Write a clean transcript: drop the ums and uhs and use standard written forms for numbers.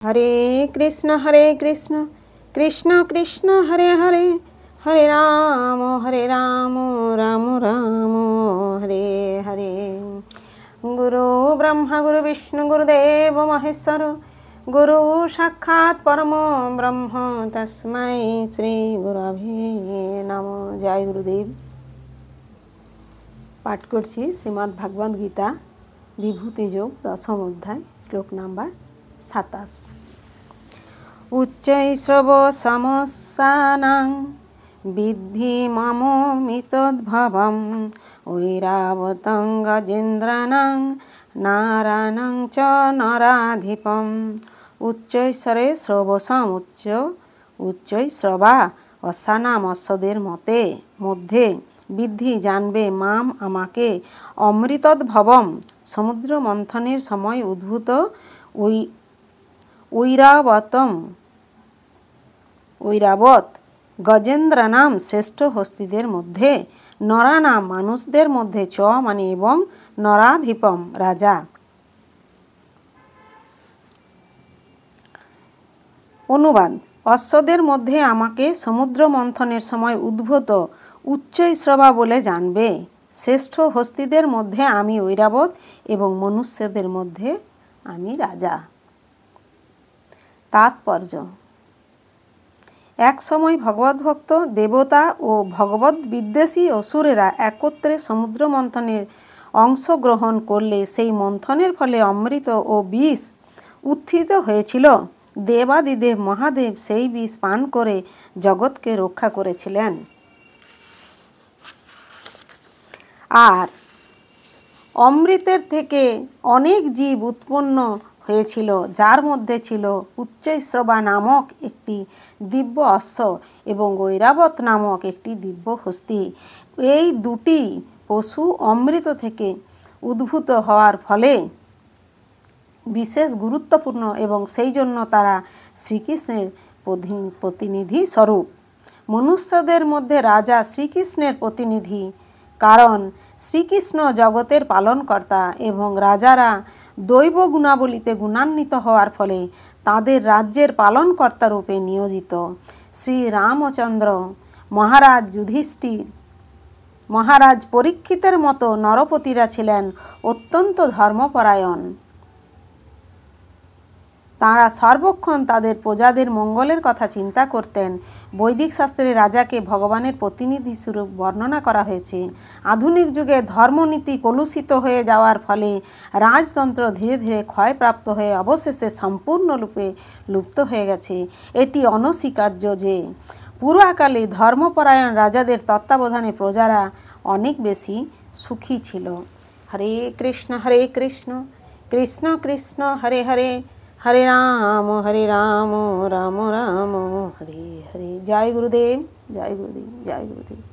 हरे कृष्ण कृष्ण कृष्ण हरे हरे, हरे राम राम राम हरे हरे। गुरु ब्रह्मा गुरु विष्णु गुरुदेव महेश्वर, गुरु साक्षात् परम ब्रह्म तस्मै श्री गुरवे नमः। जय गुरुदेव। पाठ करছি श्रीमद् भागवत गीता विभूति योग दशम अध्याय श्लोक नम्बर 27। उच्चैश्रव समस्सानां विद्धि ममोमितद्भवम् ऐरावतं गजेन्द्राणां नाराणां च नराधिपम्। उच्चैश्वरे श्रवसम उच्चैश्रवा অসানাম অশ্বদের মধ্যে বিদ্ধি জানবে মাম আমাকে অমৃতদ্ভবম সমুদ্র মন্থনের সময় উদ্ভূত ঐরাবত গজেন্দ্রানাম শ্রেষ্ঠ হস্তিদের মধ্যে, নরানাম মানুষদের মধ্যে, চ মানে এবং, নরাধিপম রাজা। অনুবাদ। অশ্বদের মধ্যে আমাকে সমুদ্র মন্থনের সময় উদ্ভূত উচ্চৈশ্রবা বলে জানবে। শ্রেষ্ঠ হস্তিদের মধ্যে আমি ঐরাবত এবং মনুষ্যদের মধ্যে আমি রাজা। তাৎপর্য। এক সময় ভগবদ্ভক্ত দেবতা ও ভগবত বিদ্বেষী অসুরেরা একত্রে সমুদ্র মন্থনের অংশগ্রহণ করলে সেই মন্থনের ফলে অমৃত ও বিষ উত্থিত হয়েছিল। দেবাদিদেব মহাদেব সেই বিষ পান করে জগৎকে রক্ষা করেছিলেন। আর অমৃতের থেকে অনেক জীব উৎপন্ন হয়েছিল, যার মধ্যে ছিল উচ্চৈশ্রবা নামক একটি দিব্য অশ্ব এবং ঐরাবত নামক একটি দিব্য হস্তি। এই দুটি পশু অমৃত থেকে উদ্ভূত হওয়ার ফলে বিশেষ গুরুত্বপূর্ণ এবং সেই জন্য তারা শ্রীকৃষ্ণের প্রতিনিধি স্বরূপ। মনুষ্যদের মধ্যে রাজা শ্রীকৃষ্ণের প্রতিনিধি, কারণ শ্রীকৃষ্ণ জগতের পালনকর্তা এবং রাজারা দৈব গুণাবলীতে গুণান্বিত হওয়ার ফলে তাদের রাজ্যের পালনকর্তা রূপে নিয়োজিত। শ্রী রামচন্দ্র, মহারাজ যুধিষ্ঠির, মহারাজ পরীক্ষিতের মতো নরপতিরা ছিলেন অত্যন্ত ধর্মপরায়ণ। তাঁরা সর্বক্ষণ তাদের প্রজাদের মঙ্গলের কথা চিন্তা করতেন। বৈদিক শাস্ত্রে রাজাকে ভগবানের প্রতিনিধি স্বরূপ বর্ণনা করা হয়েছে। আধুনিক যুগে ধর্মনীতি কলুষিত হয়ে যাওয়ার ফলে রাজতন্ত্র ধীরে ধীরে ক্ষয়প্রাপ্ত হয়ে অবশেষে সম্পূর্ণরূপে লুপ্ত হয়ে গেছে। এটি অনস্বীকার্য যে পুরাকালে ধর্মপরায়ণ রাজাদের তত্ত্বাবধানে প্রজারা অনেক বেশি সুখী ছিল। হরে কৃষ্ণ কৃষ্ণ কৃষ্ণ হরে হরে, हरे राम राम राम हरे हरे। जय गुरुदेव, जय गुरुदेव, जय गुरुदेव।